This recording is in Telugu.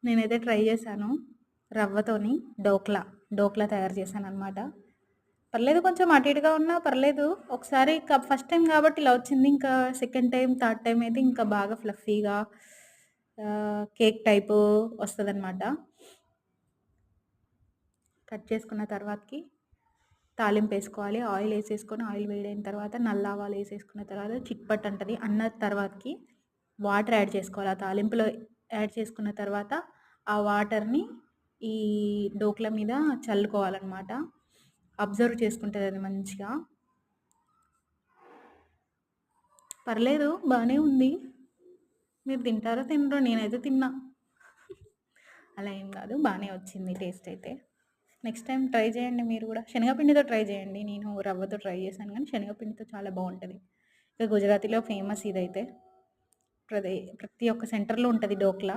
నేనైతే ట్రై చేశాను. రవ్వతోని డోక్లా తయారు చేశాననమాట. పర్లేదు కొంచెం అటు ఇటుగా ఉన్నా పర్లేదు. ఒకసారి ఫస్ట్ టైమ్ కాబట్టి ఇలా వచ్చింది. ఇంకా సెకండ్ టైమ్, థర్డ్ టైమ్ అయితే ఇంకా బాగా ఫ్లఫీగా కేక్ టైపు వస్తదనమాట. కట్ చేసుకున్న తర్వాతకి తాలింపేసుకోవాలి. ఆయిలేసేసుకొని ఆయిల్ వేడైన తర్వాత నల్లావాలేసేసుకున్న తర్వాత చిట్పట్ అంటది. అన్న తర్వాతకి వాటర్ యాడ్ చేసుకోవాలి. ఆ తాలింపులో యాడ్ చేసుకున్న తర్వాత ఆ వాటర్‌ని ఈ డోక్లా మీద చల్లుకోవాలనమాట. అబ్జర్వ్ చేసుకుంటది అది మంచిగా. పర్లేదు బానే ఉంది. మీరు తింటారో తినరో నేనైతే తిన్నా. అలా ఏం కాదు. బానే వచ్చింది టేస్ట్ అయితే. నెక్స్ట్ టైమ్ ట్రై చేయండి మీరు గూడా. శనగపిండితో ట్రై చేయండి. నేను రవ్వతో ట్రై చేశాను గానీ శనగపిండితో చాలా బావుంటది. ఇక గుజరాతీలో ఫేమస్ ఇదైతే. ప్రతి ఒక్క సెంటర్‌లో ఉంటది డోక్లా.